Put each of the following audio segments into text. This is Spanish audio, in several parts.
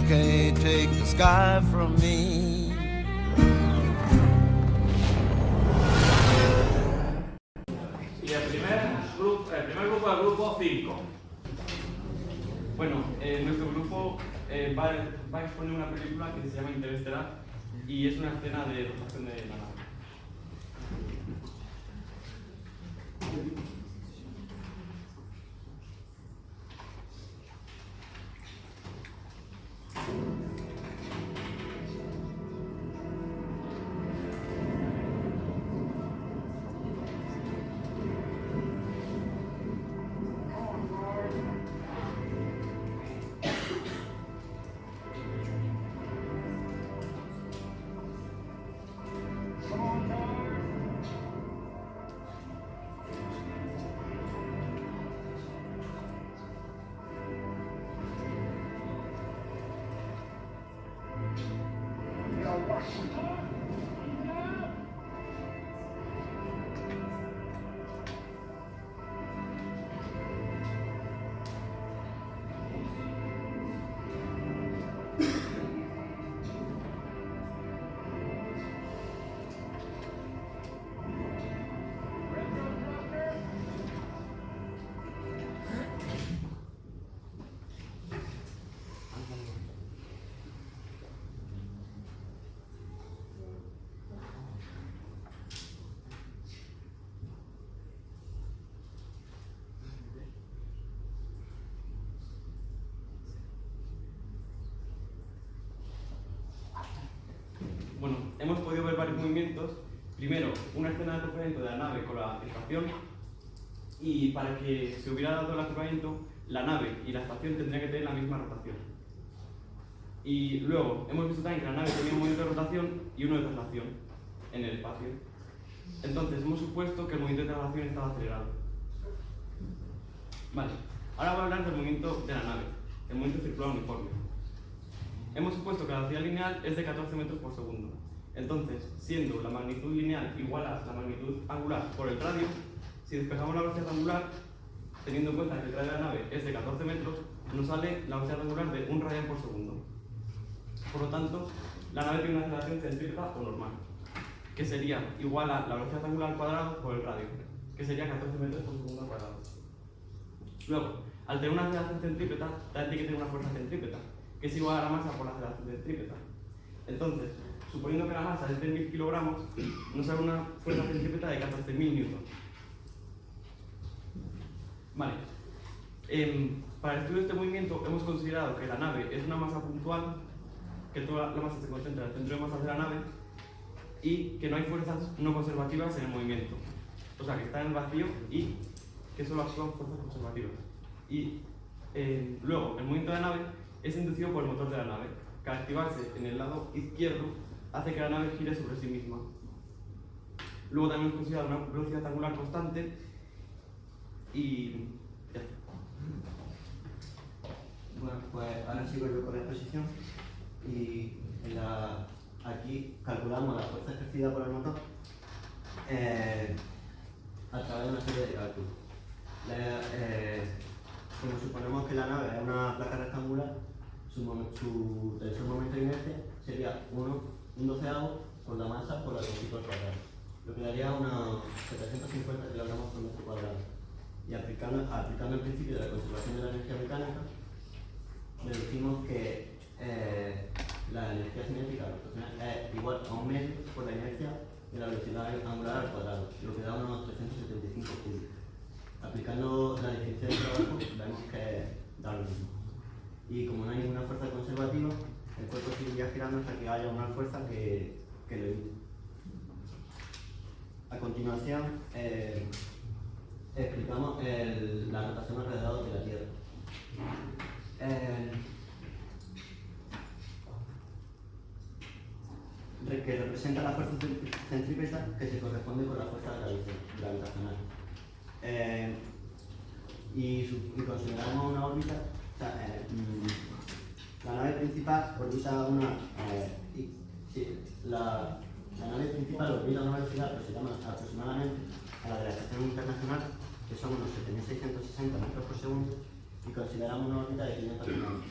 can't take the sky from me. Y el primer grupo es el grupo 5. Bueno, nuestro grupo va a exponer una película que se llama Interestelar y es una escena de rotación de la nave. Bueno, hemos podido ver varios movimientos. Primero, una escena de acoplamiento de la nave con la estación, y para que se hubiera dado el acoplamiento, la nave y la estación tendrían que tener la misma rotación. Y luego, hemos visto también que la nave tenía un movimiento de rotación y uno de traslación en el espacio. Entonces, hemos supuesto que el movimiento de traslación estaba acelerado. Vale, ahora voy a hablar del movimiento de la nave, el movimiento circular uniforme. Hemos supuesto que la velocidad lineal es de 14 metros por segundo. Entonces, siendo la magnitud lineal igual a la magnitud angular por el radio, si despejamos la velocidad angular, teniendo en cuenta que el radio de la nave es de 14 metros, nos sale la velocidad angular de 1 radian por segundo. Por lo tanto, la nave tiene una aceleración centrípeta o normal, que sería igual a la velocidad angular al cuadrado por el radio, que sería 14 metros por segundo al cuadrado. Luego, al tener una aceleración centrípeta, también tiene que tener una fuerza centrípeta, que es igual a la masa por la aceleración centrípeta. Entonces, suponiendo que la masa es de 1000 kilogramos, nos sale una fuerza centrípeta de 14.000 newtons. Vale. Para el estudio de este movimiento hemos considerado que la nave es una masa puntual, que toda la masa se concentra en el centro de masa de la nave y que no hay fuerzas no conservativas en el movimiento. O sea, que está en el vacío y que solo actúan fuerzas conservativas. Y luego, el movimiento de la nave es inducido por el motor de la nave, que al activarse en el lado izquierdo hace que la nave gire sobre sí misma. Luego también hemos considerado una velocidad angular constante y ya está. Bueno, pues ahora sigo yo con la exposición y aquí calculamos la fuerza ejercida por el motor a través de una serie de cálculos. Como suponemos que la nave es una placa rectangular, su tensor momento de inercia sería un doceavo por la masa por la longitud al cuadrado, lo que daría unos 750 kilogramos por metro cuadrado. Y aplicando el principio de la conservación de la energía mecánica, deducimos que la energía cinética rotacional es igual a un medio por la inercia de la velocidad angular al cuadrado, lo que da unos 375 julios. Aplicando la definición de trabajo, vemos que da lo mismo. Y como no hay ninguna fuerza conservativa, el cuerpo seguiría girando hasta que haya una fuerza que lo evite. A continuación, explicamos la rotación alrededor de la Tierra. Que representa la fuerza centrípeta que se corresponde con la fuerza gravitacional. Y consideramos una órbita, o sea, la nave principal orbita la nave principal orbita a una velocidad aproximadamente a la de la Estación Internacional, que son unos 7.660 metros por segundo, y consideramos una órbita de 500 kilómetros.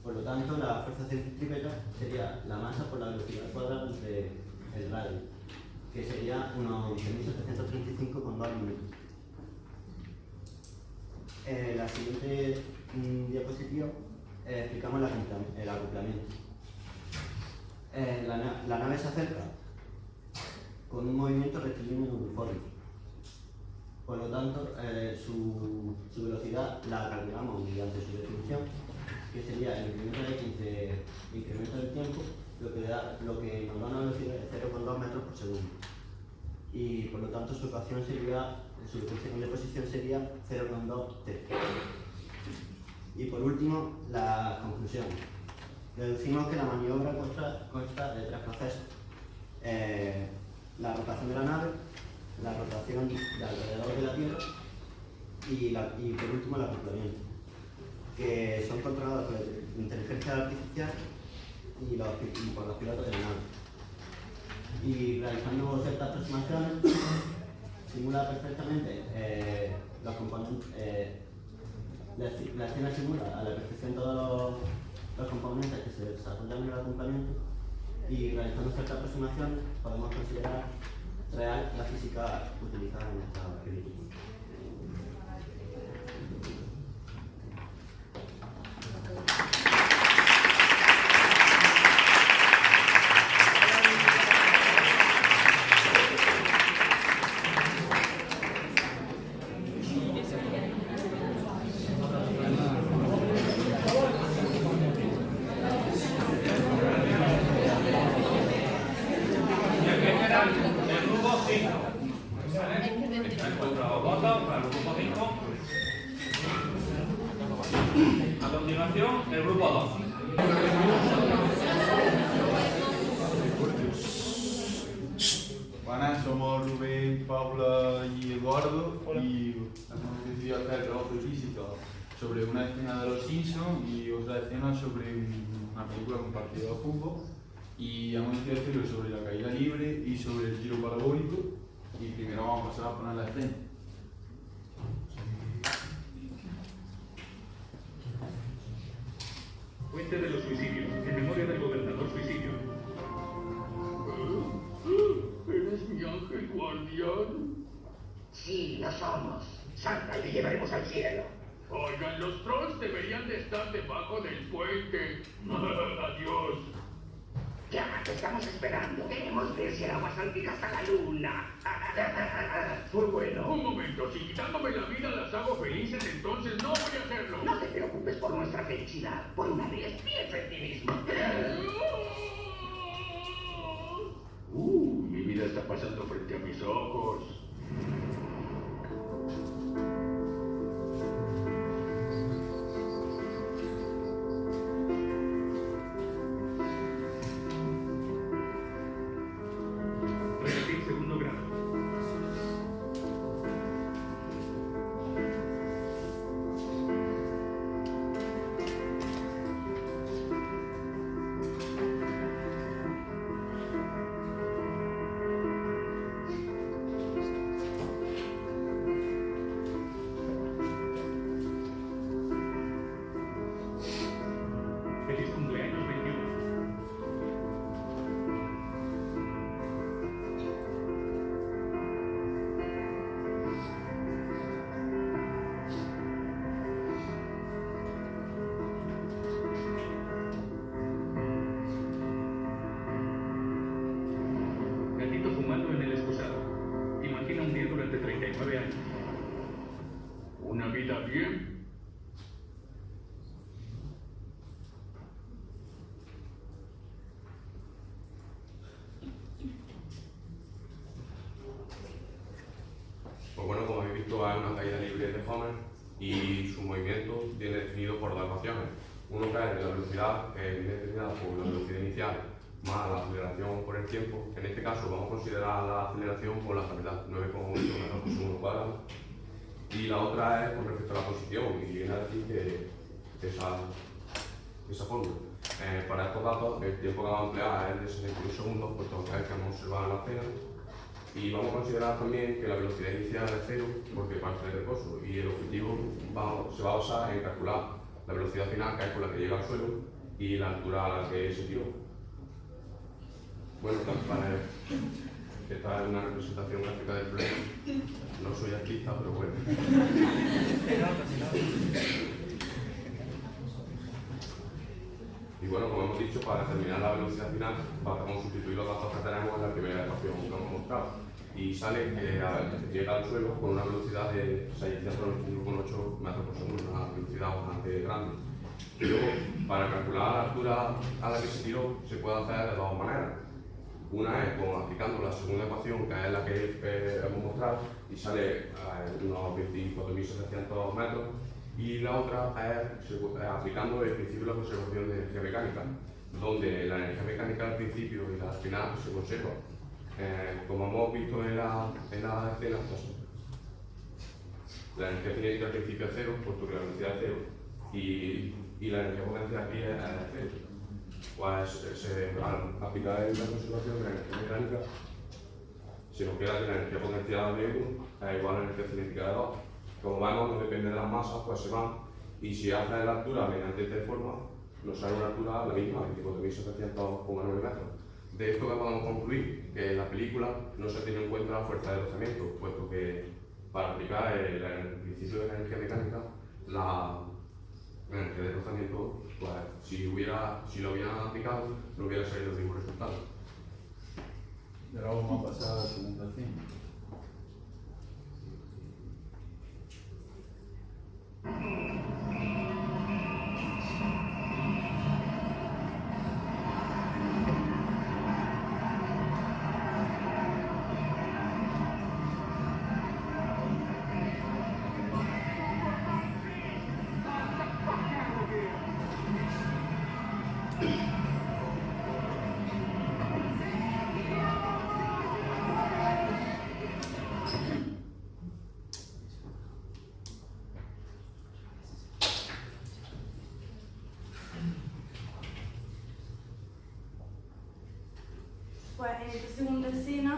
Por lo tanto, la fuerza centrípeta sería la masa por la velocidad cuadrada entre el radio, que sería unos 11.735,2 minutos. En la siguiente diapositiva explicamos el acoplamiento. La nave se acerca con un movimiento rectilíneo uniforme. Por lo tanto, su velocidad la calculamos mediante su definición, que sería el incremento de x entre incremento del tiempo, lo que nos da una velocidad de 0,2 metros por segundo. Y por lo tanto su ecuación sería, su ecuación de posición sería 0,2 t. Y por último, la conclusión. Deducimos que la maniobra consta de tres procesos. La rotación de la nave, la rotación de alrededor de la Tierra y por último el acoplamiento, que son controlados por la inteligencia artificial y por los pilotos de la nave. Y realizando ciertas aproximaciones, simula perfectamente los componentes, la escena simula a la perfección todos los componentes que se desarrollan en el acoplamiento, y realizando ciertas aproximaciones podemos considerar real la física utilizada en esta película. A continuación, el grupo 2. Buenas, somos Rubén, Paula y Eduardo y hemos decidido hacer el trabajo de física sobre una escena de los Simpsons y otra escena sobre una película con partido de fútbol, y hemos decidido hacerlo sobre la caída libre y sobre el giro parabólico, y primero vamos a pasar a poner la escena. Fuente de los suicidios, en memoria del gobernador suicidio. ¿Eres mi ángel guardián? Sí, lo somos. Santa, le llevaremos al cielo. Oigan, los trolls deberían de estar debajo del puente. Adiós. Ya, te estamos esperando. Queremos ver si el agua salpica hasta la luna. Fue bueno. Un momento, si quitándome la vida las hago felices, entonces no voy a hacerlo. No te preocupes por nuestra felicidad. Por una vez, piensa en ti mismo. Mi vida está pasando frente a mis ojos. Repetir segundo grado. Feliz cumpleaños, 21. Gatito fumando en el excusado. Imagina un día durante 39 años. ¿Una vida bien? Pues bueno, como habéis visto, hay una caída libre de Homer y su movimiento viene definido por dos ecuaciones. Uno que es la velocidad, que viene determinada por la velocidad inicial más la aceleración por el tiempo. En este caso vamos a considerar la aceleración por la gravedad, 9,8 metros por segundo cuadrado. Y la otra es con respecto a la posición, y viene a decir que esa fórmula. Para estos datos, el tiempo que vamos a emplear es de 61 segundos, puesto que es que hemos observado en la escena. Y vamos a considerar también que la velocidad inicial es cero, porque parte del recurso, y el objetivo se va a basar en calcular la velocidad final, que es con la que llega al suelo, y la altura a la que se tiró. Bueno, esta es una representación gráfica del problema. No soy artista, pero bueno. Y bueno, como hemos dicho, para determinar la velocidad final, vamos a sustituir los datos que tenemos en la primera ecuación que hemos mostrado. Y sale que llega al suelo con una velocidad de 691,8 metros por segundo, una velocidad bastante grande. Y luego, para calcular la altura a la que se tiró, se puede hacer de dos maneras. Una es aplicando la segunda ecuación, que es la que hemos mostrado, y sale unos 24.700 metros. Y la otra es aplicando el principio de la conservación de energía mecánica, donde la energía mecánica al principio y al final se conserva. Como hemos visto en la escena, pues, la energía cinética al principio es cero, puesto que la velocidad es cero, y la energía potencial aquí es cero. Pues al aplicar la conservación de la energía mecánica, se nos queda que la energía potencial de 1 es igual a la energía cinética de 2. Como vemos, no depende de las masas, pues se van, y si hace la altura mediante esta forma, nos sale una altura la misma, 24.700,9 metros. De esto que podemos concluir que en la película no se tiene en cuenta la fuerza de rozamiento, puesto que para aplicar el principio de la energía mecánica, la energía de rozamiento, pues si lo hubieran aplicado, no hubiera salido el mismo resultado. Y ahora vamos a pasar a la segunda escena. Pues en esta segunda escena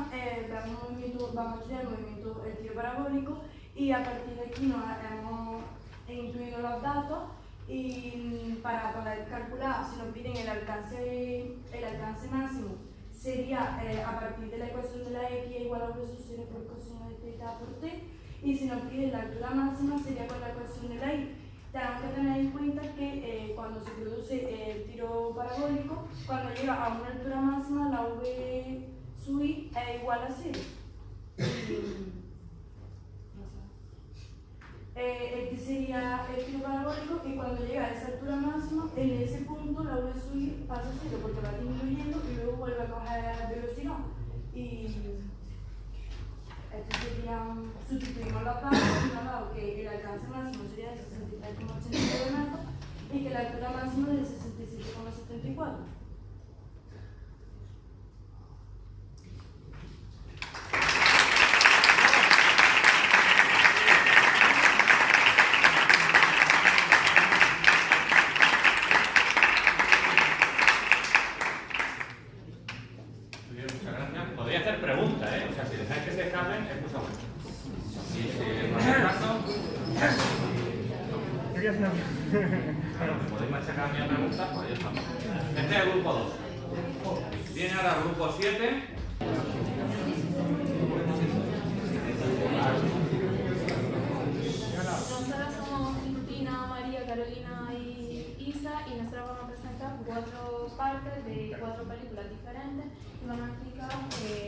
vamos a estudiar el movimiento, el tiro parabólico, y a partir de aquí nos hemos incluido los datos y para poder calcular, si nos piden el alcance máximo, sería a partir de la ecuación de la x igual a v sub 0 por coseno de θ por t, y si nos piden la altura máxima sería con la ecuación de la y. Tenemos que tener en cuenta que cuando se produce el tiro parabólico, cuando llega a una altura máxima, la v sub i es igual a 0. Este sería el tiro parabólico, y cuando llega a esa altura máxima, en ese punto la v sub i pasa a 0 porque va disminuyendo y luego vuelve a coger velocidad. Y sustituimos los datos y nos ha dado que el alcance máximo sería de 63,89 metros y que la altura máxima es de 67,74. Muchas gracias. Podría hacer preguntas, ¿eh? O sea, si dejáis que se escapen, es cosa buena. Si no hace caso, podéis machacar mi pregunta, pues ya estamos. Este es el grupo 2. Viene ahora el grupo 7. Nosotras somos Cristina, María, Carolina y Isa, y nosotros vamos a presentar 4 partes de 4 películas diferentes y vamos a explicar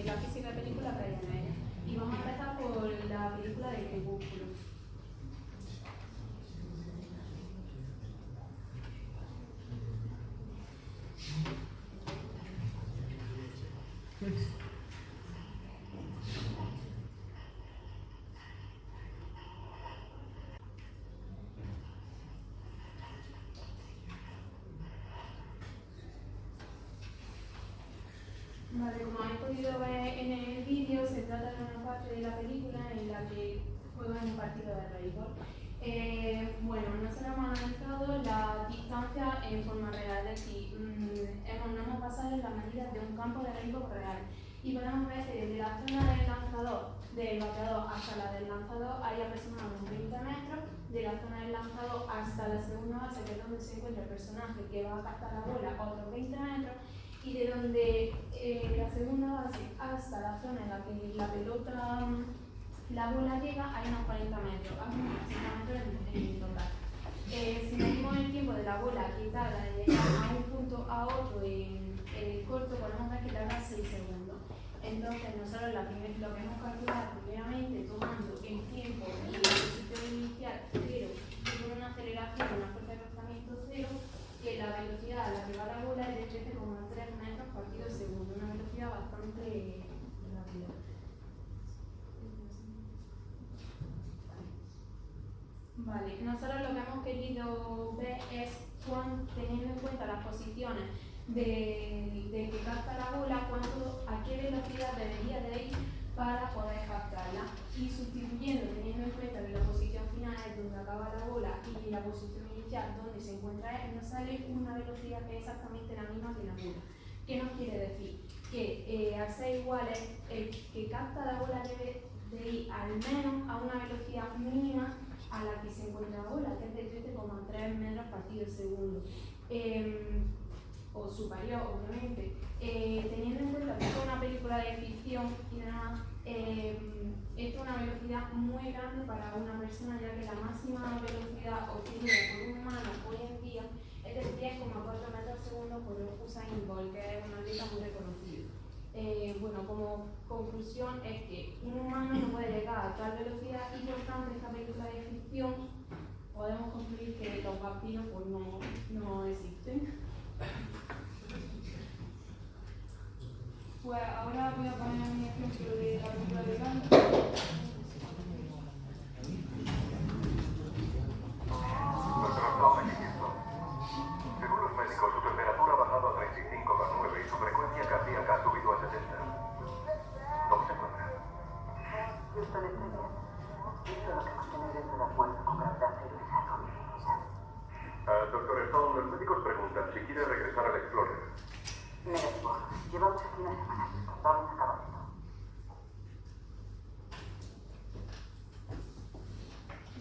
la física de película que hay en ellas. Y vamos a empezar por la película de Crepúsculo. Vale, como habéis podido ver en el vídeo, se trata de una parte de la película en la que juegan un partido de béisbol. Bueno, nosotros hemos analizado la distancia en forma real, es decir, no hemos basado en las medidas de un campo de béisbol real. y podemos ver que desde la zona del lanzador, del bateador hasta la del lanzador hay aproximadamente 20 metros, de la zona del lanzador hasta la segunda base, que es donde se encuentra el personaje que va a captar la bola, otros 20 metros, y de donde la segunda base hasta la zona en la que la pelota, la bola llega, hay unos 40 metros, aproximadamente en total. Si medimos el tiempo de la bola que tarda en llegar a un punto a otro en el corto, podemos ver que tarda 6 segundos. Entonces nosotros lo que hemos calculado primeramente tomando el tiempo y la posición inicial 0 y con una aceleración, una fuerza de rozamiento 0, que la velocidad a la que va la bola es de 13,3 metros partido segundo, una velocidad bastante rápida. Vale, nosotros lo que hemos querido ver es, teniendo en cuenta las posiciones de que capta la bola, a qué velocidad debería de ir para poder captarla, y sustituyendo, teniendo en cuenta que la posición final es donde acaba la bola y la posición inicial donde se encuentra él, nos sale una velocidad que es exactamente la misma que la bola. ¿Qué nos quiere decir? Que al ser iguales, el que capta la bola debe de ir al menos a una velocidad mínima a la que se encuentra la bola, que es de 13,3 metros partido segundo. O superior, obviamente. Teniendo en cuenta que esto es una película de ficción y demás, esto es una velocidad muy grande para una persona, ya que la máxima velocidad obtenida por un humano hoy en día es de 10,4 metros segundo por Usain Bolt, que es un atleta muy reconocido. Bueno, como conclusión es que un humano no puede llegar a tal velocidad y por tanto esta película de ficción podemos concluir que los vampiros pues, no existen. Pues ahora voy a poner mi ejemplo de la película de Gandhi. Según los médicos, su temperatura ha bajado a 35,9 y su frecuencia cardíaca ha subido a 70. ¿Cómo se encuentra? Houston, estoy bien. Hizo lo que mantener dentro de la fuerza con gravedad cero y salvo mi vida. Doctor Stone, los médicos preguntan si quiere regresar al Explorer. Negativo. Llevamos aquí una semana. Vamos a acabar esto.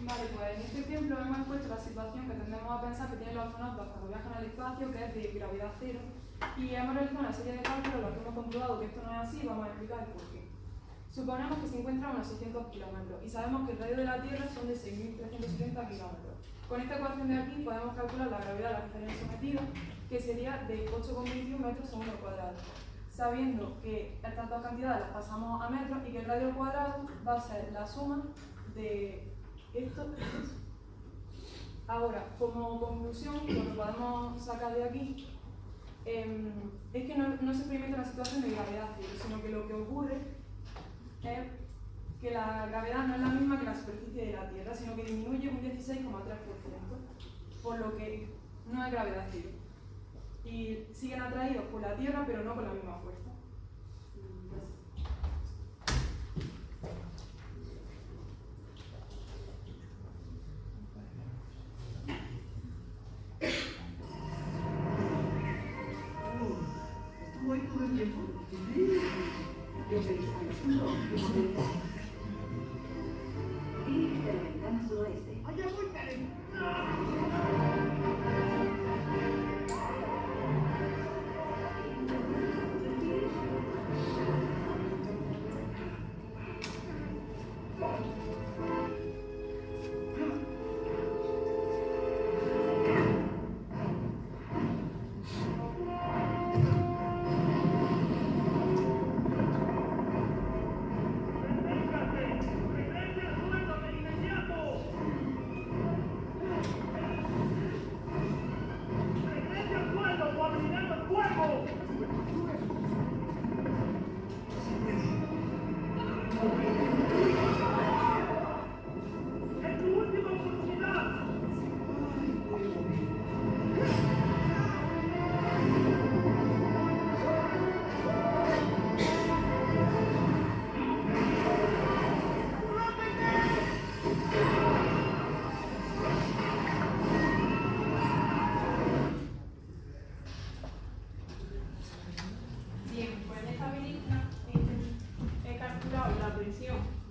Vale, pues en este ejemplo hemos puesto la situación que tendemos a pensar que tienen los astronautas cuando viajan al espacio, que es de gravedad cero, y hemos realizado una serie de cálculos en los que hemos comprobado que esto no es así y vamos a explicar el porqué. Suponemos que se encuentra a unos 600 kilómetros y sabemos que el radio de la Tierra son de 6.370 kilómetros. Con esta ecuación de aquí podemos calcular la gravedad a la que estarían sometidos, que sería de 8,21 metros segundo al cuadrado, sabiendo que estas dos cantidades las pasamos a metros y que el radio al cuadrado va a ser la suma de esto. Ahora, como conclusión, lo que podemos sacar de aquí es que no se experimenta una situación de gravedad cero, sino que lo que ocurre es que la gravedad no es la misma que la superficie de la Tierra, sino que disminuye un 16,3%, por lo que no es gravedad cero. Y siguen atraídos por la Tierra, pero no con la misma fuerza. Estuvo ahí todo el tiempo. Yo feliz con eso. Y de la ventana suroeste. ¡Allá voy, Karen!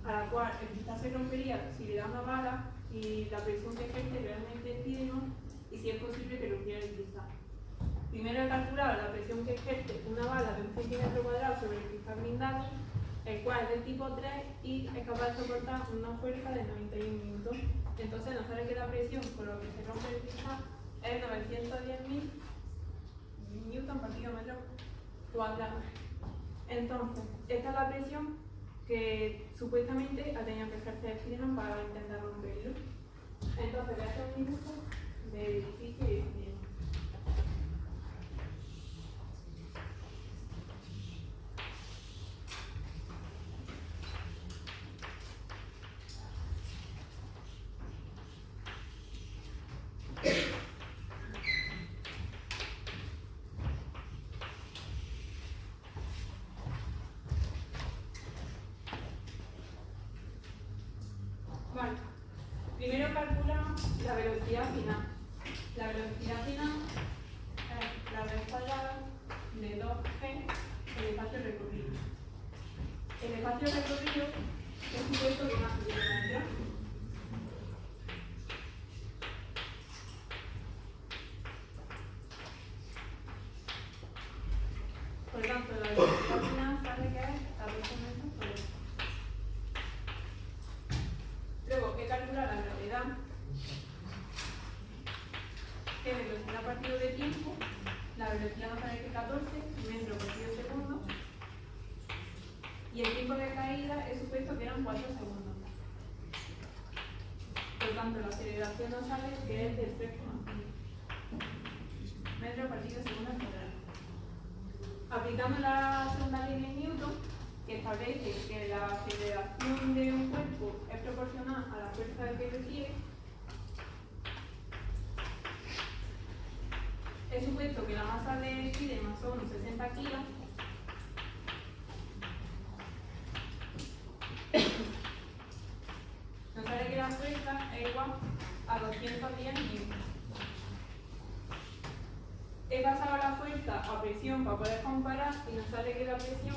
a la cual el cristal se rompería si le da una bala y la presión que ejerce realmente es no, y si es posible que rompiera el cristal. Primero he calculado la presión que ejerce una bala de 1 centímetro cuadrado sobre el cristal blindado, el cual es del tipo 3 y es capaz de soportar una fuerza de 91 newtons. Entonces nos sale que la presión con lo que se rompe el cristal es 910.000 newton por kilómetro cuadrado. Entonces, esta es la presión que supuestamente ha tenido que ejercer Spiderman para intentar romperlo. Entonces, voy a hacer un dibujo del edificio y Spiderman. Vale, primero calculamos la velocidad final. La velocidad final es la raíz cuadrada de 2g el espacio recorrido. El espacio recorrido es un puesto de una kilómetro. Por lo tanto, la velocidad final sale que es 14 metros por hora. Luego, he calculado la gravedad, que es velocidad partido de tiempo. La velocidad nos sale que 14 metros por segundo. Y el tiempo de caída he supuesto que eran 4 segundos. Por tanto, la aceleración nos sale que es del 3,5 metros partido segundo al cuadrado. Aplicando la segunda ley de Newton, que establece que la aceleración de un cuerpo es proporcional a la fuerza que recibe, he supuesto que la masa de Spiderman son 60 kilos. Nos sale que la fuerza es igual a 210 newtons. He pasado la fuerza a presión para poder comparar y nos sale que la presión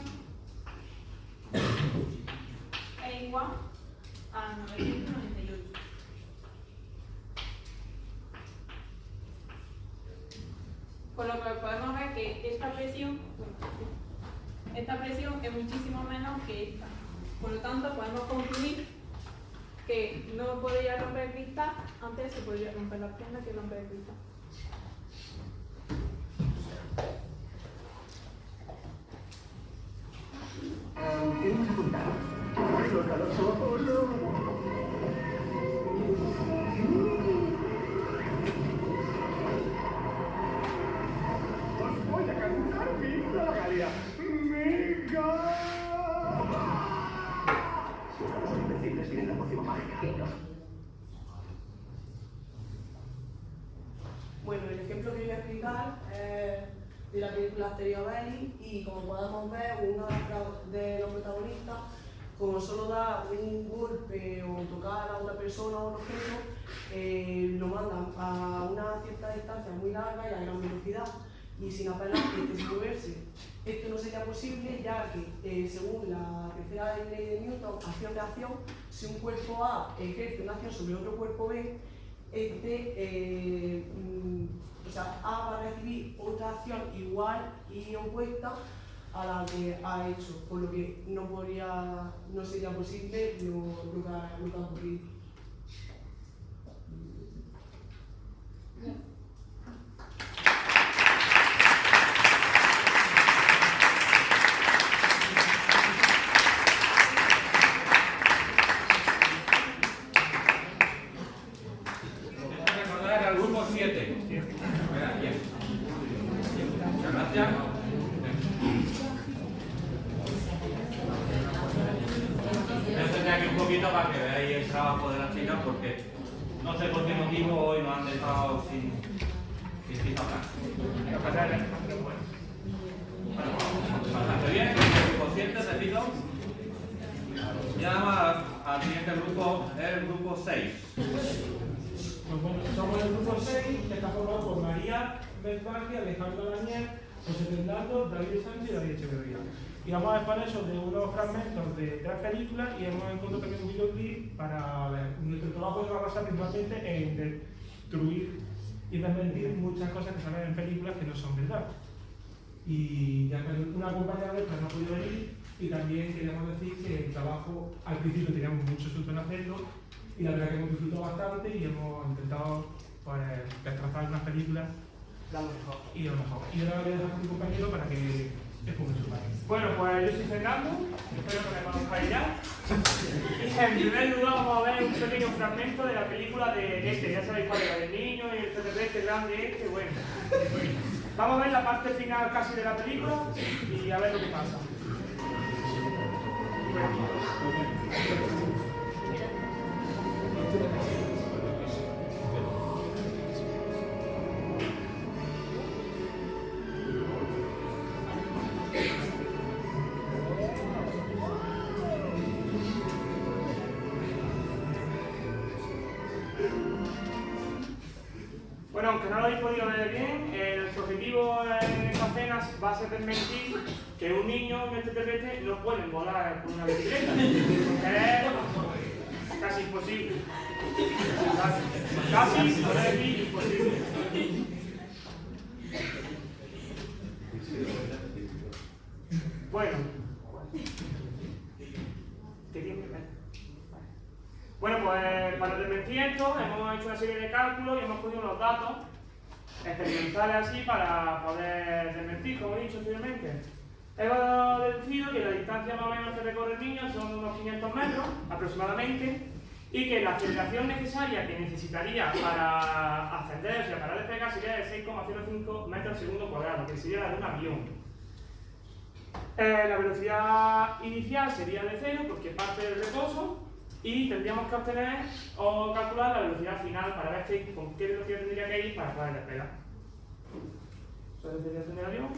es igual a 998. Por lo que podemos ver que esta presión es muchísimo menos que esta. Por lo tanto, podemos concluir que no podría romper el cristal, antes se podría romper las piernas que romper el cristal. Tenemos apuntado. Coloca los ojos. Os voy a cantar mi himno a la Galia. ¡Venga! Los invencibles tienen la pócima mágica. Bueno, el ejemplo que voy a explicar es de la película Asterix Obelix y como podemos ver, uno de los protagonistas, como solo da un golpe o tocar a una persona o un objeto, lo mandan a una cierta distancia muy larga y a gran velocidad y sin apenas moverse. Esto no sería posible ya que, según la tercera ley de Newton, acción-reacción, si un cuerpo A ejerce una acción sobre otro cuerpo B, A va a recibir otra acción igual y opuesta a la que ha hecho, por lo que no sería posible lo que ha ocurrido. Recordar al grupo 7. Muchas gracias. Voy a hacer aquí un poquito para que veáis el trabajo de las chicas porque no sé por qué motivo hoy nos han dejado sin hablar. Bastante bien, el grupo 7, repito. Y además al siguiente grupo es el grupo 6. Pues bueno, somos el grupo 6, que está formado por María Bezbarri, Alejandro Daniel, José Fernando, David Sánchez y David Echeverría. Y vamos a exponer sobre unos fragmentos de 3 películas y hemos encontrado también un videoclip para ver. Nuestro trabajo se va a basar principalmente en destruir y desmentir muchas cosas que salen en películas que no son verdad. Y ya que una compañera de no ha podido venir, y también queríamos decir que el trabajo al principio teníamos mucho susto en hacerlo, y la verdad que hemos disfrutado bastante y hemos intentado pues, destrozar unas películas y lo mejor. Y ahora voy a dejar a mi compañero para que exponga su parte. Bueno, pues yo soy Fernando, espero que me conozcáis ya. Y en primer lugar vamos a ver un pequeño fragmento de la película de este, ya sabéis cuál era, del niño y el extraterrestre grande este, bueno. Vamos a ver la parte final casi de la película y a ver lo que pasa. Bueno, aunque no lo habéis podido ver bien, nuestro objetivo en esta cena va a ser desmentir que un niño en este terrestre no puede volar con una bicicleta. Es casi imposible. Casi, por decir, imposible. Bueno. ¿Qué tiene que ver? Bueno, pues para desmentir esto hemos hecho una serie de cálculos y hemos cogido unos datos experimentales así para poder desmentir, como he dicho anteriormente. Hemos deducido que la distancia más o menos que recorre el niño son unos 500 metros aproximadamente y que la aceleración necesaria que necesitaría para ascender, o sea, para despegar sería de 6,05 metros al segundo cuadrado, que sería la de un avión. La velocidad inicial sería de 0 porque parte del reposo. Y tendríamos que obtener o calcular la velocidad final para ver con qué velocidad tendría que ir para poder despegar. Eso es desviación del avión.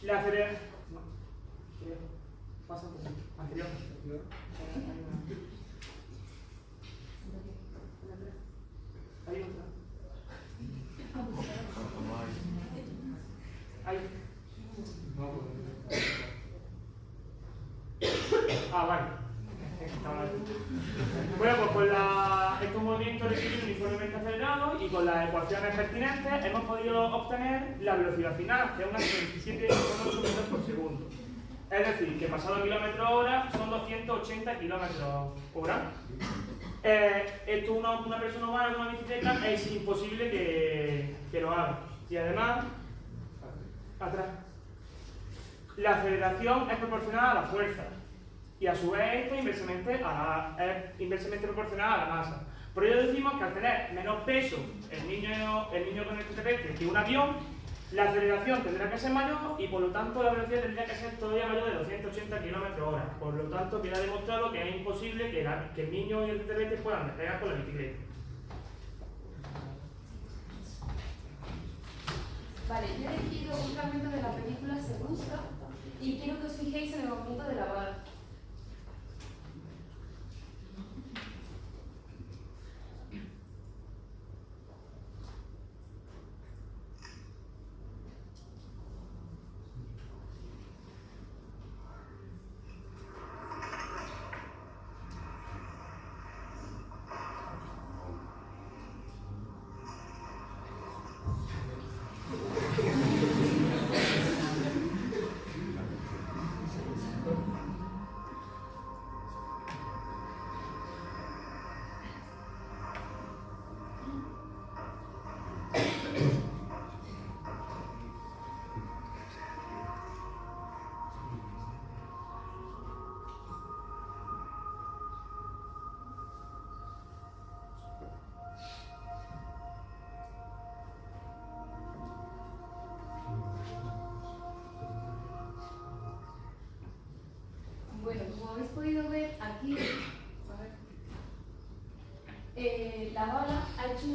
La aceleración. No. Pasa un poco. Anterior. Ahí otra. Ahí. Ah, vale. Bueno, pues con estos movimientos de equilibrio uniformemente acelerados y con las ecuaciones pertinentes hemos podido obtener la velocidad final, que es unas 27,8 metros por segundo. Es decir, que pasado kilómetros hora son 280 kilómetros hora. Esto una persona humana con una bicicleta es imposible que lo haga. Y además, atrás. La aceleración es proporcional a la fuerza y a su vez esta es inversamente proporcional a la masa. Por ello decimos que al tener menos peso el niño con el extraterrestre que un avión, la aceleración tendrá que ser mayor y por lo tanto la velocidad tendría que ser todavía mayor de 280 km/h. Por lo tanto queda demostrado que es imposible que el niño y el extraterrestre puedan despegar con la bicicleta. Vale, yo he elegido un fragmento de la película Se Busca y quiero que os fijéis en el movimiento de la bala. Bueno, como habéis podido ver aquí, la bala hace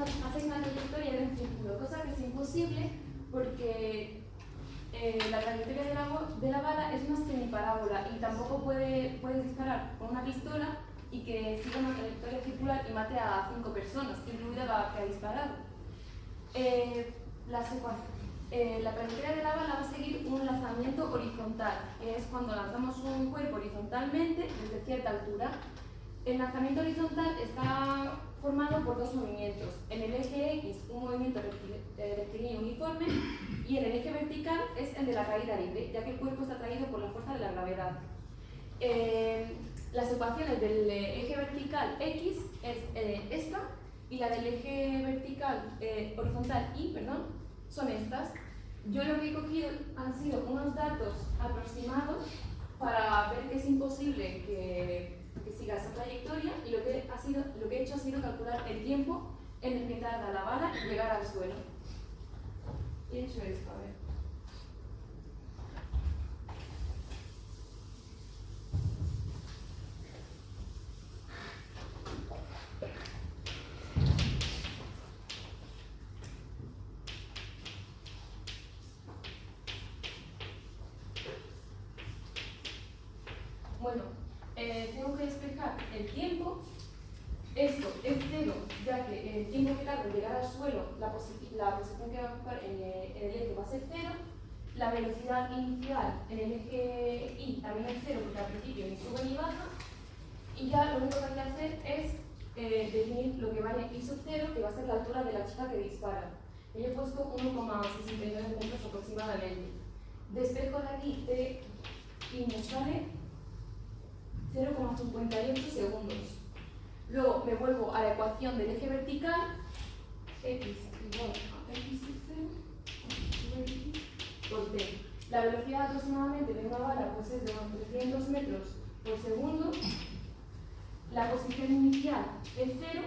una trayectoria de un círculo, cosa que es imposible porque la trayectoria de la bala es una semiparábola y tampoco puede disparar con una pistola y que siga una trayectoria circular y mate a 5 personas, incluida la que ha disparado. La trayectoria de la bala va a seguir un lanzamiento horizontal, que es cuando lanzamos un cuerpo horizontalmente desde cierta altura. El lanzamiento horizontal está formado por dos movimientos. En el eje X, un movimiento rectilíneo uniforme, y en el eje vertical es el de la caída libre, ya que el cuerpo está atraído por la fuerza de la gravedad. Las ecuaciones del eje vertical X es esta, y la del eje vertical horizontal Y, son estas. Yo lo que he cogido han sido unos datos aproximados para ver que es imposible que siga esa trayectoria, y lo que he hecho ha sido calcular el tiempo en el que tarda la bala en llegar al suelo. He hecho esto, a ver. Bueno, tengo que despejar el tiempo. Esto es cero, ya que el tiempo que tarda en llegar al suelo, la posición que va a ocupar en el eje va a ser cero. La velocidad inicial en el eje Y también es cero, porque al principio ni sube ni baja. Y ya lo único que hay que hacer es definir lo que vale Y sub 0, que va a ser la altura de la chica que dispara. Yo he puesto 1,69 metros aproximadamente. Despejo de aquí y me sale 0,58 segundos. Luego me vuelvo a la ecuación del eje vertical, x igual a x sub 0 x por t. La velocidad aproximadamente de una bala pues es de unos 300 metros por segundo. La posición inicial es 0,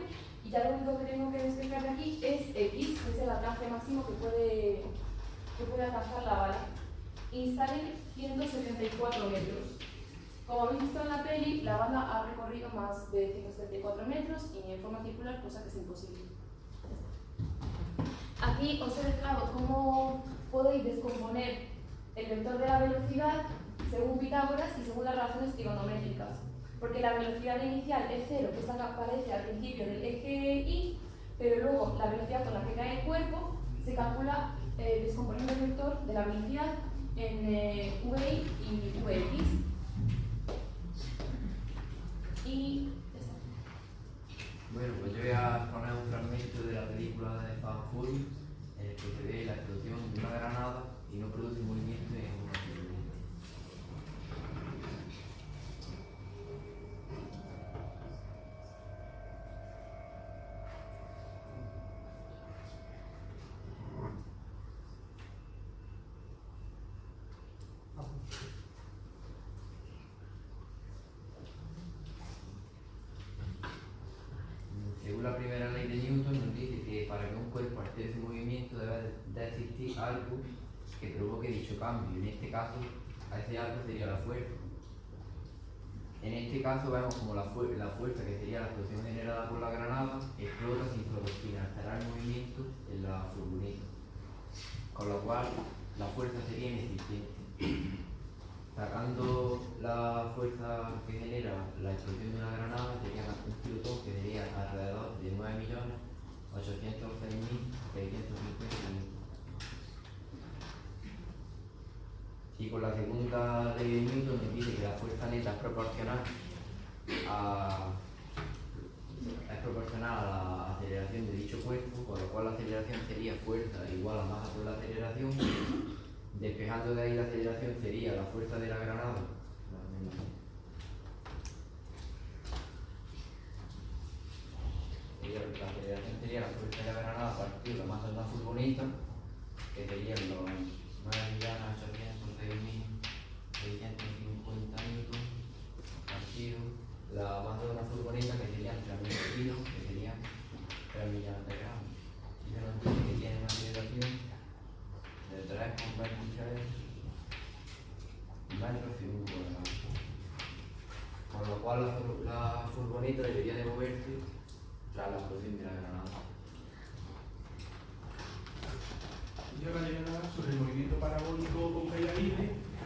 y ya lo único que tengo que despejar de aquí es x, que es el alcance máximo que puede alcanzar la bala. Y salen 174 metros. Como habéis visto en la peli, la bala ha recorrido más de 174 metros y en forma circular, cosa que es imposible. Aquí os he dejado cómo podéis descomponer el vector de la velocidad según Pitágoras y según las relaciones trigonométricas. Porque la velocidad inicial es 0, que es la que aparece al principio del eje Y, pero luego la velocidad con la que cae el cuerpo se calcula descomponiendo el vector de la velocidad en VI y VX. Y bueno, pues yo voy a exponer un fragmento de la película de Fan Fury, en el que se ve la explosión de una granada y no produce movimiento en una película. Según la primera ley de Newton, nos dice que para que un cuerpo altere su movimiento debe de existir algo que provoque dicho cambio. En este caso, a ese algo sería la fuerza. En este caso vemos como la fuerza, que sería la explosión generada por la granada, explota sin alterar el movimiento en la furgoneta, con lo cual la fuerza sería inexistente. Sacando la fuerza que genera la explosión de una granada, sería un kilotón, que sería alrededor de 9.806.650 minutos. Y con la segunda ley de Newton nos dice que la fuerza neta es proporcional a la aceleración de dicho cuerpo, con lo cual la aceleración sería fuerza igual a masa por la aceleración. Despejando de ahí la aceleración sería la fuerza de la granada. La aceleración sería la fuerza de la granada partido la masa de una furgoneta, que serían los 9.806.650 newton partido la masa de una furgoneta, que serían 3.000 kilos, que serían 3 millones de gramos. Y se nos dice que tiene una aceleración de 3,23 metros segundo cuadrado. Con lo cual la furgoneta debería de moverse tras la explosión de la granada. Y ahora voy a hablar sobre el movimiento parabólico con caída libre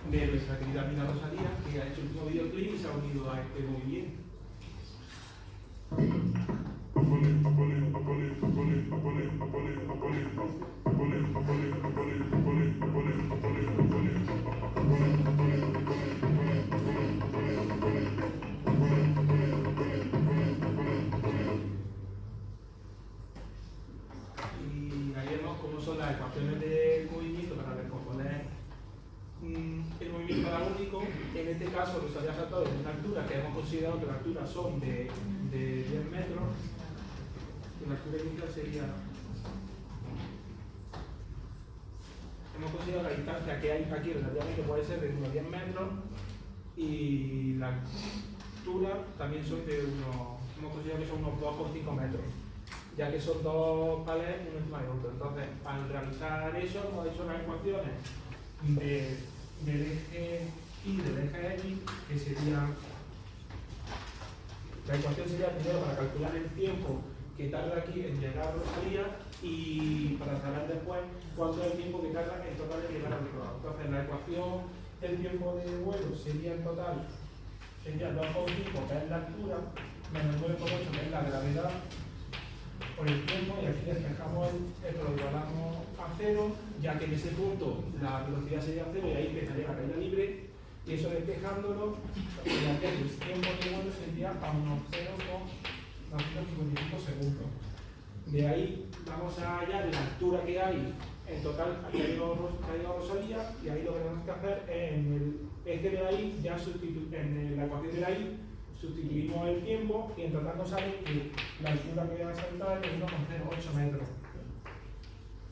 de nuestra querida Pina Rosalía, que ha hecho el último videoclip y se ha unido a este movimiento. Y ahí vemos cómo son las ecuaciones del movimiento para descomponer el movimiento parabólico. En este caso nos había saltado de una altura que hemos considerado que las alturas son de 10 metros. Y la altura inicial sería... Hemos considerado la distancia que hay aquí relativamente puede ser de unos 10 metros y la altura también son de unos... Hemos considerado que son unos 2,5 metros, ya que son dos palés uno encima de otro. Entonces, al realizar eso, hemos hecho las ecuaciones del eje y del eje X, que sería... La ecuación sería primero para calcular el tiempo que tarda aquí en llegar a Rosalía y para saber después cuánto es el tiempo que tarda en total en llegar al otro lado. Entonces, la ecuación del tiempo de vuelo sería en total, sería 2,5, que es la altura, menos 9,8, que es la gravedad, por el tiempo, y aquí despejamos esto, lo igualamos a 0, ya que en ese punto la velocidad sería 0 y ahí empezaría la caída libre, y eso despejándolo, el tiempo de vuelo sería a unos 0,255 segundos. De ahí vamos a hallar la altura que hay en total que ha ido Rosalía, y ahí lo que tenemos que hacer es en el eje de ahí, ya en la ecuación de ahí, sustituimos el tiempo y en total nos sale que la altura que va a saltar es 1,08 metros.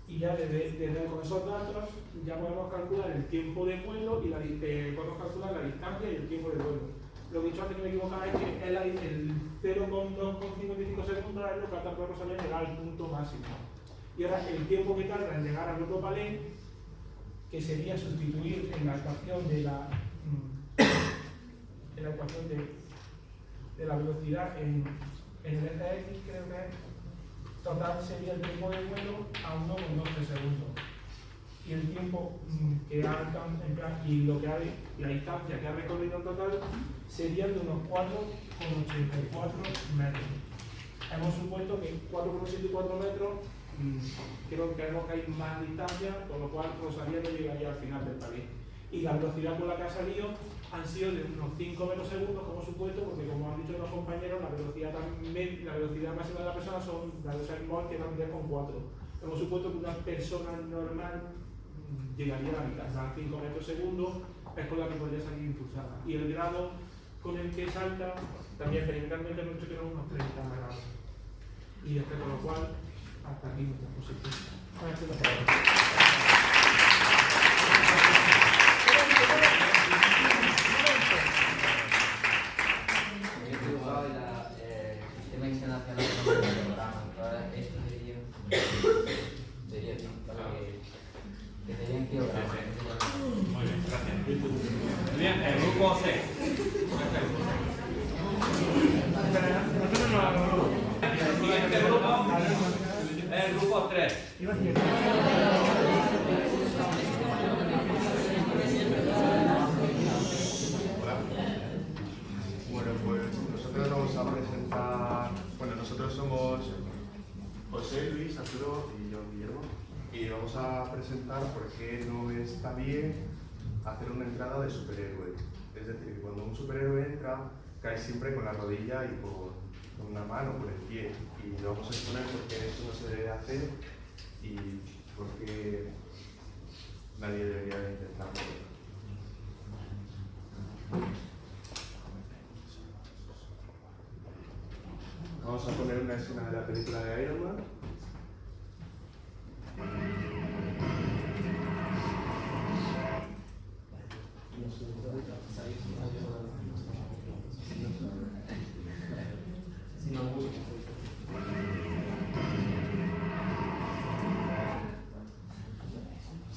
Y ya con esos datos ya podemos calcular el tiempo de vuelo y podemos calcular la distancia y el tiempo de vuelo. Lo que he dicho antes que me equivocaba es que el 0,255 segundos es lo que ha tardado Rosalía en llegar al punto máximo. Y ahora el tiempo que tarda en llegar al otro palé, que sería sustituir en la ecuación de la ecuación de la velocidad en el eje X, creo que total sería el tiempo de vuelo a 1,12 segundos. Y el tiempo que ha alcanzado, y lo que la distancia que ha recorrido en total sería de unos 4,84 metros. Hemos supuesto que 4,84 metros, creo que hay más distancia, con lo cual Rosalía no llegaría al final del palé. Y la velocidad con la que ha salido han sido de unos 5 metros segundos, como supuesto, porque como han dicho los compañeros, la velocidad máxima de la persona son la de Usain Bolt, que eran 10,4. Hemos supuesto que una persona normal llegaría a la mitad, a 5 metros segundos, es con la que podría salir impulsada. Y el grado con el que salta, también experimentalmente hemos dicho que eran unos 30 grados. Y con lo cual, hasta aquí nuestra posición. Sistema internacional de programa, esto sería que serían kilogramos. Muy bien, gracias. Muy bien, el grupo C. El siguiente grupo es el grupo 3. Bueno, pues nosotros vamos a presentar, bueno, nosotros somos José, Luis, Arturo y yo, Guillermo, y vamos a presentar por qué no está bien hacer una entrada de superhéroe. Es decir, cuando un superhéroe entra, cae siempre con la rodilla y con una mano, con el pie, y lo vamos a exponer porque eso no se debe hacer y porque nadie debería de intentarlo. Vamos a poner una escena de la película de Iron Man.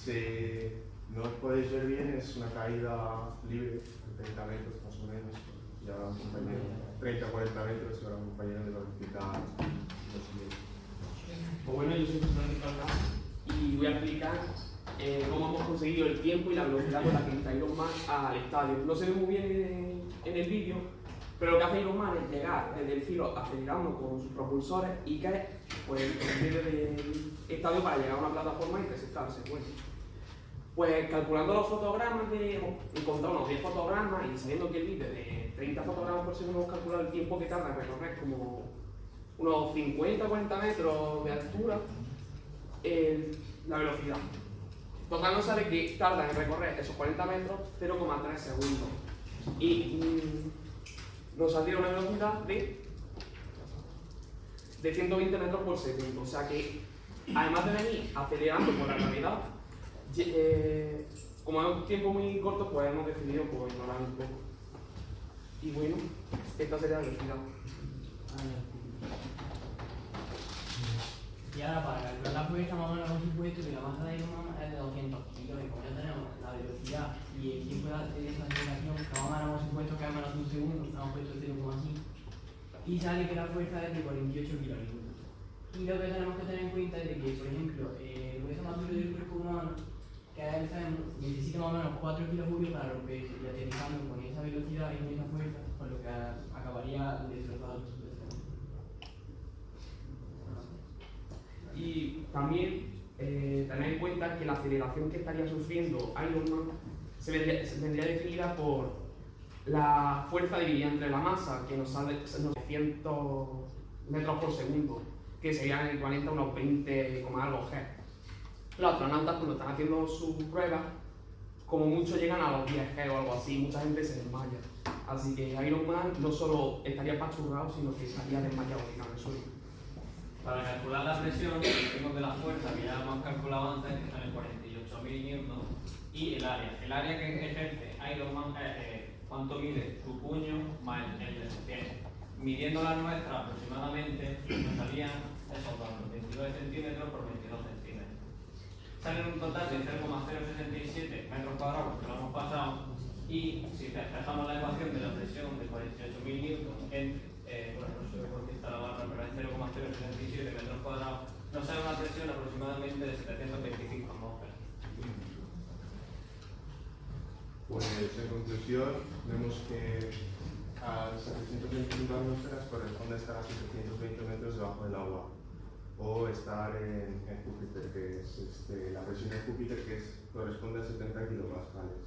Si no os podéis ver bien, es una caída libre de 30 metros más o menos. Ya habrá un compañero, 30 o 40 metros, y habrá un compañero que lo explica lo siguiente. Pues bueno, yo soy personal y voy a explicar cómo hemos conseguido el tiempo y la velocidad con la que entra Iron Man al estadio. No se ve muy bien en el vídeo, pero lo que hace Iron Man es llegar desde el filo acelerando con sus propulsores y cae pues el límite del estadio para llegar a una plataforma y presentarse. Bueno, pues calculando los fotogramas, hemos encontrado unos 10 fotogramas y sabiendo que el vídeo de 30 fotogramas por segundo hemos calculado el tiempo que tarda en recorrer como unos 50-40 metros de altura, la velocidad. Total nos sale que tarda en recorrer esos 40 metros 0,3 segundos. Y nos saldría una velocidad de 120 metros por segundo. O sea que, además de venir acelerando por la gravedad, como es un tiempo muy corto, pues hemos decidido pues, ignorar un poco. Y bueno, esta sería la velocidad. Y ahora para calcular la fuerza más o menos hemos supuesto que la masa de Iron Man es de 200 kilos y como ya tenemos la velocidad y el tiempo de esa aceleración, que más o menos hemos supuesto que es menos de un segundo, hemos puesto 0,5 y sale que la fuerza es de 48 kilonewtons. Y lo que tenemos que tener en cuenta es de que, por ejemplo, el hueso más duro del cuerpo humano, que es el fémur, necesita más o menos 4 kilojulios para romperse y aterrizando con esa velocidad y con esa fuerza, por lo que acabaría destrozado. Y también tener en cuenta que la aceleración que estaría sufriendo Iron Man se vendría definida por la fuerza dividida entre la masa, que nos sale 900 metros por segundo, que serían el equivalente a unos 20, algo G. Los astronautas, cuando están haciendo sus pruebas, como mucho llegan a los 10 G o algo así, mucha gente se desmaya. Así que Iron Man no solo estaría apachurrado, sino que estaría desmayado en el suelo. Para calcular la presión, tenemos de la fuerza que ya hemos calculado antes, que son el 48.000 Newton, y el área. El área que ejerce Iron Man es cuánto mide su puño más el de su pie. Midiendo la nuestra aproximadamente, nos salían esos datos, 29 centímetros por 22 centímetros. Salen un total de 0,067 metros cuadrados, que lo hemos pasado, y si dejamos la ecuación de la presión de 48.000 Newton entre bueno, no sé por qué está la barra, pero es 0,067 metros cuadrados, nos sale una presión aproximadamente de 725 atmósferas. Pues en conclusión, vemos que a 725 atmósferas corresponde estar a 720 metros debajo del agua, o estar en Júpiter, que es la presión de Júpiter, que corresponde a 70 kilopascales.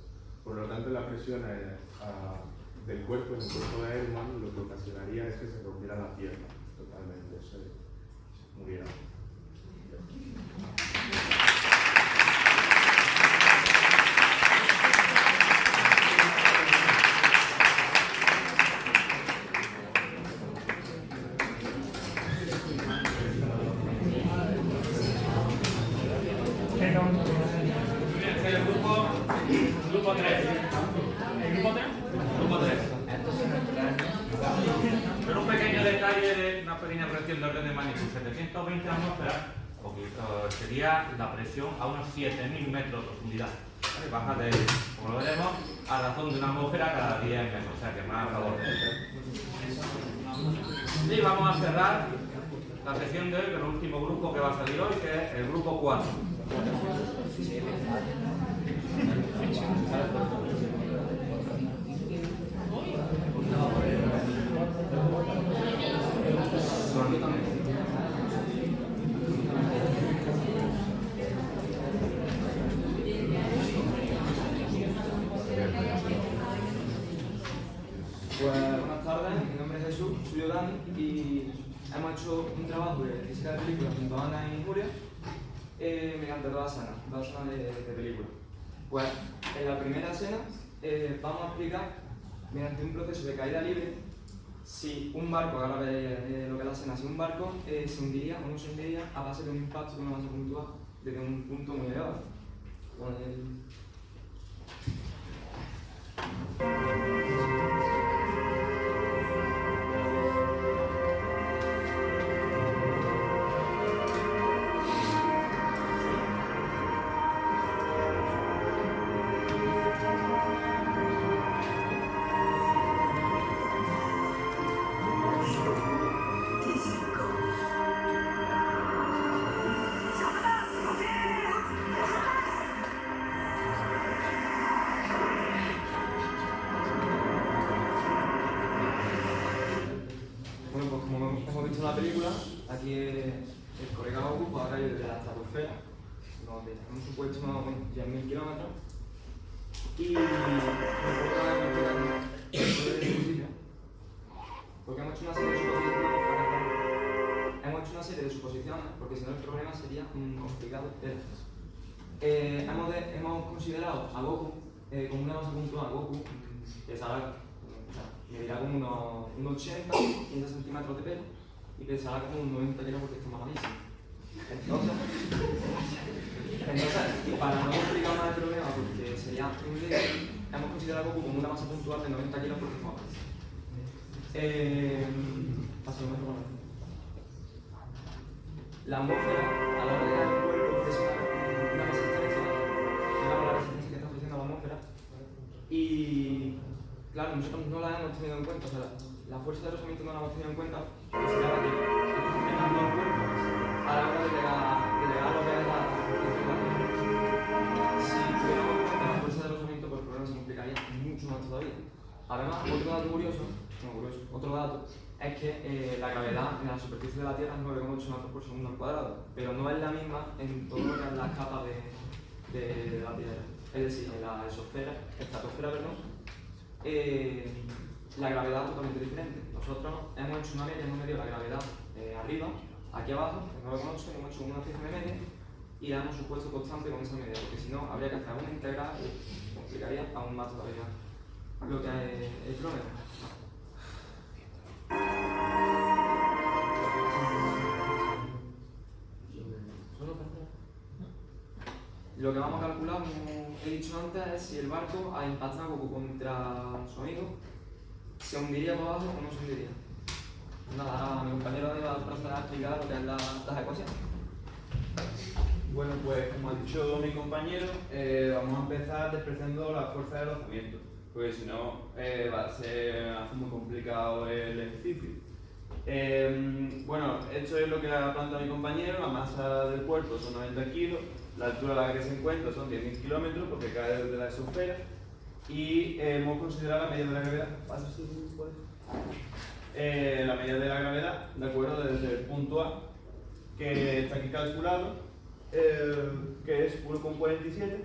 Por lo tanto, la presión del cuerpo en el cuerpo de Iron Man lo que ocasionaría es que se rompiera la pierna totalmente, se muriera. Grupo 3. ¿El grupo 3? Grupo 3. Pero un pequeño detalle de una pequeña corrección de orden de magnitud. 720 atmósferas sería la presión a unos 7.000 metros de profundidad. ¿Vale? Baja de, como lo veremos, a razón de una atmósfera cada 10 metros, o sea que más a favor. Y vamos a cerrar la sesión de hoy con el último grupo que va a salir hoy, que es el grupo 4. Pues buenas tardes, mi nombre es Jesús, soy Dani y hemos hecho un trabajo de física de película junto a Ana y Nuria mediante dos escenas de película. Pues en la primera escena vamos a explicar mediante un proceso de caída libre si un barco, ahora veréis lo que es la escena, si un barco se hundiría o no se hundiría a base de un impacto con una masa puntual desde un punto muy elevado. hemos supuesto 10.000 kilómetros y porque hemos hecho una serie de suposiciones, porque si no el problema sería complicado. Hemos considerado a Goku como una masa puntual. Goku pesará, medirá como unos 80, 15 centímetros de pelo y pesará como unos 90 kilos porque está mamadísimo. Entonces, para no complicar más el problema, porque sería un lío, hemos considerado a Goku como una masa puntual de 90 kilos porque está mamadísimo. La atmósfera, a la hora de dar el cuerpo, ofrece una resistencia, digamos la resistencia que está ofreciendo la atmósfera, y claro, nosotros no la hemos tenido en cuenta, o sea, la fuerza de rozamiento no la hemos tenido en cuenta, porque sería la que está frenando el cuerpo a la hora de llegar a lo que es la superficie de la Tierra. Si tuviéramos en cuenta la fuerza de rozamiento, pues el problema se complicaría mucho más todavía. Además, otro dato es que la gravedad en la superficie de la Tierra es 9,8 metros por segundo al cuadrado, pero no es la misma en todo lo que es la capa de la Tierra. Es decir, en la estratosfera, la gravedad es totalmente diferente. Nosotros hemos hecho una media, hemos medido la gravedad arriba, aquí abajo, en 9,8, hemos hecho una especie de media y la hemos supuesto constante con esa media, porque si no habría que hacer una integral y complicaría aún más todavía lo que es el problema. Lo que vamos a calcular, como he dicho antes, es si el barco al impactar contra su amigo se hundiría por abajo o no se hundiría. Nada, ahora mi compañero va a proceder a explicar lo que es las ecuaciones. Bueno, pues como ha dicho mi compañero, vamos a empezar despreciando la fuerza de rozamiento, porque si no va a ser muy complicado el ejercicio. Bueno, esto es lo que ha planteado mi compañero, la masa del cuerpo son 90 kilos, la altura a la que se encuentra son 10.000 kilómetros porque cae desde la exosfera y hemos considerado la medida de la gravedad. La medida de la gravedad, de acuerdo, desde el punto A, que está aquí calculado, que es 1,47,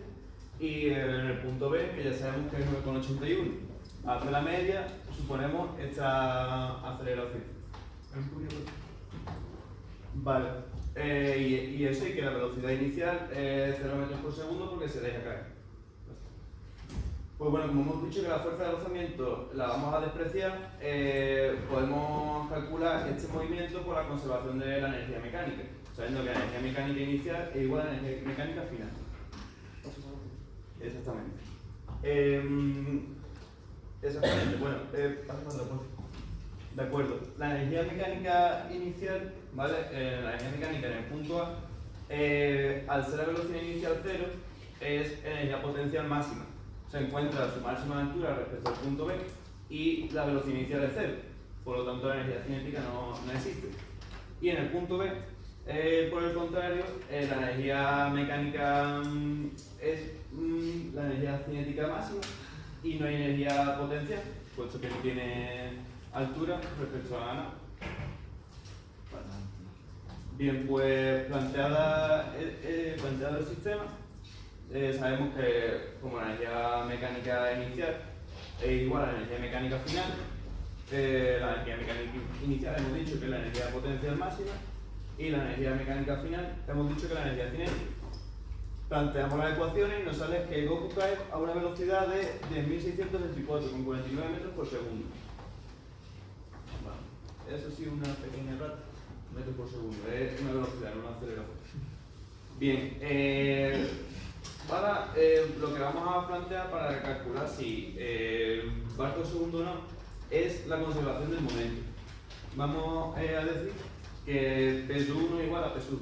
y en el punto B, que ya sabemos que es 9,81. Hace la media, suponemos esta aceleración. Vale. Y eso, y que la velocidad inicial es 0 metros por segundo porque se deja caer. Pues bueno, como hemos dicho que la fuerza de rozamiento la vamos a despreciar, podemos calcular este movimiento por la conservación de la energía mecánica, sabiendo que la energía mecánica inicial es igual a la energía mecánica final. Exactamente. Exactamente, bueno, de acuerdo. La energía mecánica inicial, ¿vale? La energía mecánica en el punto A, al ser la velocidad inicial 0, es energía potencial máxima. Se encuentra a su máxima altura respecto al punto B y la velocidad inicial es 0. Por lo tanto, la energía cinética no existe. Y en el punto B, por el contrario, la energía mecánica es la energía cinética máxima y no hay energía potencial, puesto que no tiene altura respecto a la nave. Bien, pues planteado el sistema, sabemos que como la energía mecánica inicial es igual a la energía mecánica final, la energía mecánica inicial hemos dicho que es la energía potencial máxima y la energía mecánica final hemos dicho que es la energía cinética. Planteamos las ecuaciones y nos sale que Goku cae a una velocidad de 10.624,49 metros por segundo. Vale. Eso sí, una pequeña rata, metros por segundo, es una velocidad, no una aceleración. Bien, ahora lo que vamos a plantear para calcular si el barco segundo o no es la conservación del momento. Vamos a decir que P1 igual a P2.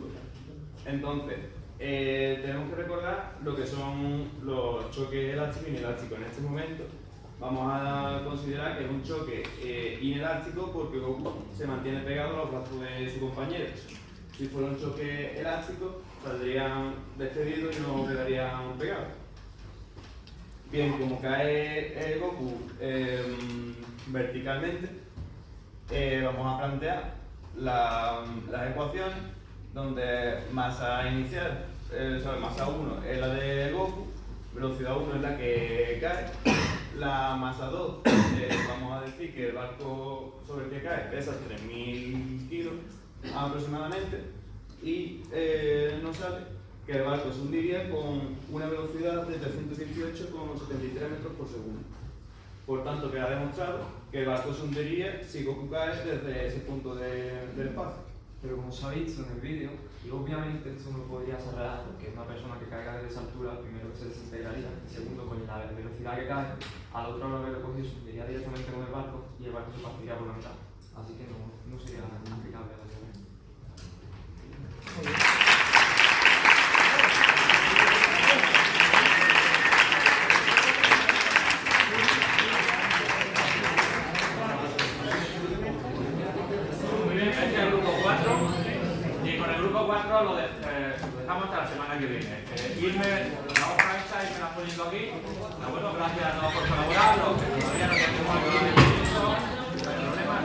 Entonces, tenemos que recordar lo que son los choques elásticos e inelásticos. En este momento vamos a considerar que es un choque inelástico porque Goku se mantiene pegado a los brazos de su compañero. Si fuera un choque elástico, saldrían despedidos y no quedarían pegados. Bien, como cae Goku verticalmente, vamos a plantear las ecuaciones donde masa inicial masa 1 es la de Goku, velocidad 1 es la que cae, la masa 2, vamos a decir que el barco sobre el que cae pesa 3.000 kilos aproximadamente, y nos sale que el barco se hundiría con una velocidad de 318,73 metros por segundo. Por tanto, queda demostrado que el barco se hundiría si Goku cae desde ese punto del espacio. Pero como se ha visto en el vídeo, y obviamente esto no podría ser real, porque una persona que caiga desde esa altura, primero que se desintegraría, y segundo, con la velocidad que cae, al otro no haberlo cogido, se hundiría directamente con el barco y el barco se partiría por la mitad. Así que no sería implicable la teoría. Lo dejamos hasta la semana que viene. Irme la hoja esta y me la poniendo aquí. Bueno, gracias a todos por colaborar. Los que todavía no tenemos aquí, no hay problema.